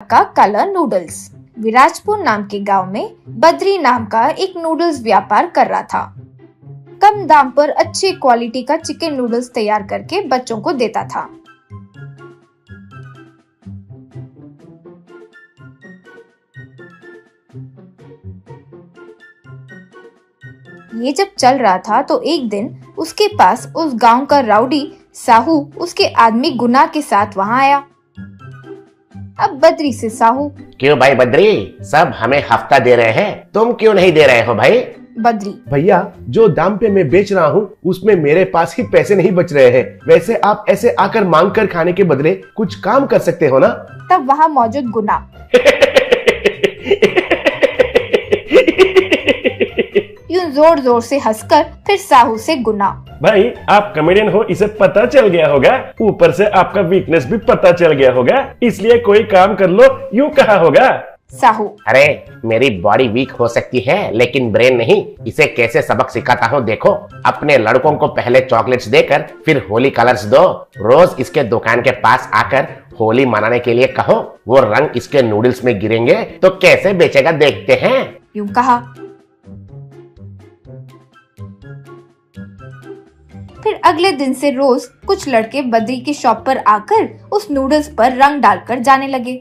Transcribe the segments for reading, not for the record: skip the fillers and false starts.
का colour noodles. Virajpur नाम के गांव में बद्री नाम का एक नूडल्स व्यापार कर रहा था। कम दाम पर अच्छी क्वालिटी का चिकन नूडल्स तैयार करके बच्चों को देता था। ये जब चल रहा था तो एक दिन उसके पास उस गांव का राउडी साहू उसके आदमी गुना के साथ वहां आया। अब बद्री से साहू, क्यों भाई बद्री, सब हमें हफ्ता दे रहे हैं, तुम क्यों नहीं दे रहे हो भाई? बद्री, भैया जो दाम पे मैं बेच रहा हूँ उसमें मेरे पास ही पैसे नहीं बच रहे हैं। वैसे आप ऐसे आकर मांग कर खाने के बदले कुछ काम कर सकते हो ना। तब वहाँ मौजूद गुना यूं जोर जोर से हंसकर फिर साहू से गुना, भाई आप कॉमेडियन हो इसे पता चल गया होगा, ऊपर से आपका वीकनेस भी पता चल गया होगा, इसलिए कोई काम कर लो यूं कहा होगा। साहू, अरे मेरी बॉडी वीक हो सकती है लेकिन ब्रेन नहीं, इसे कैसे सबक सिखाता हूँ देखो। अपने लड़कों को पहले चॉकलेट्स देकर फिर होली कलर्स दो। रोज इसके दुकान के पास आकर होली मनाने के लिए कहो, वो रंग इसके नूडल्स में गिरेंगे तो कैसे बेचेगा देखते हैं। यूं कहा। फिर अगले दिन से रोज कुछ लड़के बद्री की शॉप पर आकर उस नूडल्स पर रंग डालकर जाने लगे।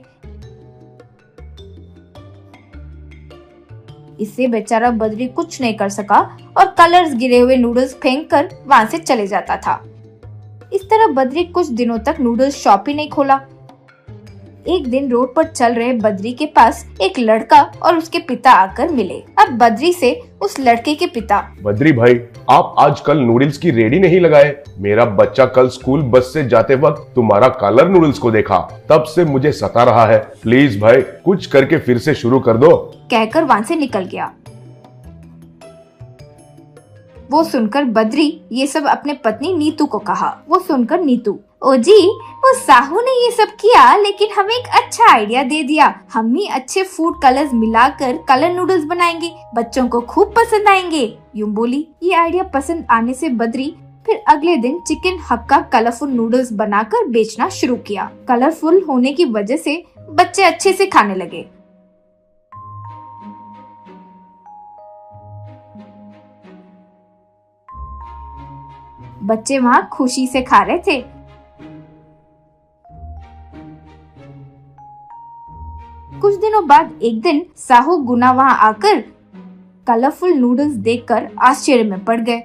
इससे बेचारा बद्री कुछ नहीं कर सका और कलर्स गिरे हुए नूडल्स फेंककर वहां से चले जाता था। इस तरह बद्री कुछ दिनों तक नूडल्स शॉप ही नहीं खोला। एक दिन रोड पर चल रहे बद्री के पास एक लड़का और उसके पिता आकर मिले। अब बद्री से उस लड़के के पिता, बद्री भाई आप आजकल नूडल्स की रेडी नहीं लगाए। मेरा बच्चा कल स्कूल बस से जाते वक्त तुम्हारा कलर नूडल्स को देखा, तब से मुझे सता रहा है। प्लीज भाई कुछ करके फिर से शुरू कर दो, कहकर वहां से निकल गया। वो सुनकर बद्री ये सब अपने पत्नी नीतू को कहा। वो सुनकर नीतू, ओ जी, वो साहू ने ये सब किया लेकिन हमें एक अच्छा आइडिया दे दिया। हम ही अच्छे फूड कलर्स मिलाकर कलर नूडल्स बनाएंगे, बच्चों को खूब पसंद आएंगे। यूं बोली। ये आइडिया पसंद आने से बद्री फिर अगले दिन चिकन हक्का कलरफुल नूडल्स बनाकर बेचना शुरू किया। कलरफुल होने की वजह से बच्चे अच्छे से खाने लगे। बच्चे वहाँ खुशी से खा रहे थे। कुछ दिनों बाद एक दिन साहू गुना वहाँ आकर कलरफुल नूडल्स देखकर आश्चर्य में पड़ गए।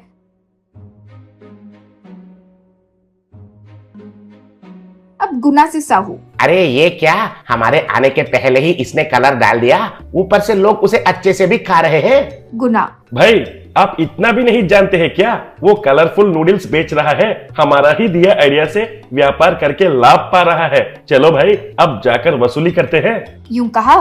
अब गुना से साहू, अरे ये क्या, हमारे आने के पहले ही इसने कलर डाल दिया, ऊपर से लोग उसे अच्छे से भी खा रहे हैं। गुना, भाई आप इतना भी नहीं जानते हैं क्या, वो कलरफुल नूडल्स बेच रहा है, हमारा ही दिया आइडिया से व्यापार करके लाभ पा रहा है। चलो भाई अब जाकर वसूली करते हैं। यूं कहा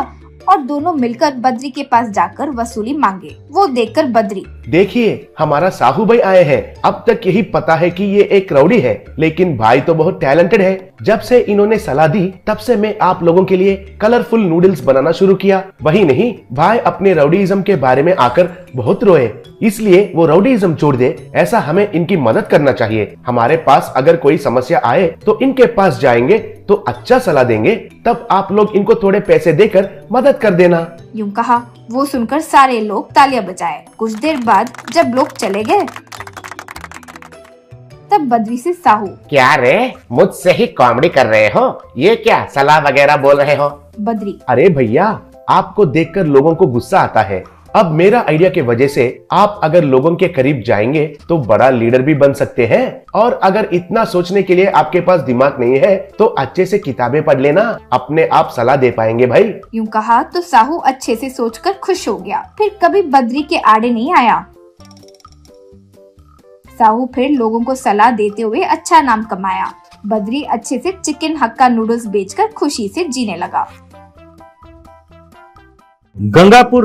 और दोनों मिलकर बद्री के पास जाकर वसूली मांगे। वो देखकर बद्री, देखिए हमारा साहू भाई आए हैं। अब तक यही पता है कि ये एक राउडी है, लेकिन भाई तो बहुत टैलेंटेड है। जब से इन्होंने सलाह दी तब से मैं आप लोगों के लिए कलरफुल नूडल्स बनाना शुरू किया। वही नहीं, भाई अपने राउडीइज्म के बारे में आकर बहुत रोए, इसलिए वो राउडीइज्म छोड़ दे। ऐसा हमें इनकी मदद करना चाहिए। हमारे पास अगर कोई समस्या आए तो इनके पास जाएंगे तो अच्छा सलाह देंगे, तब आप लोग इनको थोड़े पैसे देकर मदद कर देना। यूं कहा। वो सुनकर सारे लोग तालियां बजाए। कुछ देर बाद जब लोग चले गए तब बद्री से साहू, क्या रे, मुझसे ही कॉमेडी कर रहे हो? ये क्या सलाह वगैरह बोल रहे हो? बद्री, अरे भैया आपको देखकर लोगों को गुस्सा आता है। अब मेरा आइडिया के वजह से आप अगर लोगों के करीब जाएंगे तो बड़ा लीडर भी बन सकते हैं। और अगर इतना सोचने के लिए आपके पास दिमाग नहीं है तो अच्छे से किताबें पढ़ लेना, अपने आप सलाह दे पाएंगे भाई। यूं कहा तो साहू अच्छे से सोचकर खुश हो गया। फिर कभी बद्री के आड़े नहीं आया। साहू फिर लोगों को सलाह देते हुए अच्छा नाम कमाया। बद्री अच्छे से चिकन हक्का नूडल्स बेचकर खुशी से जीने लगा। गंगापुर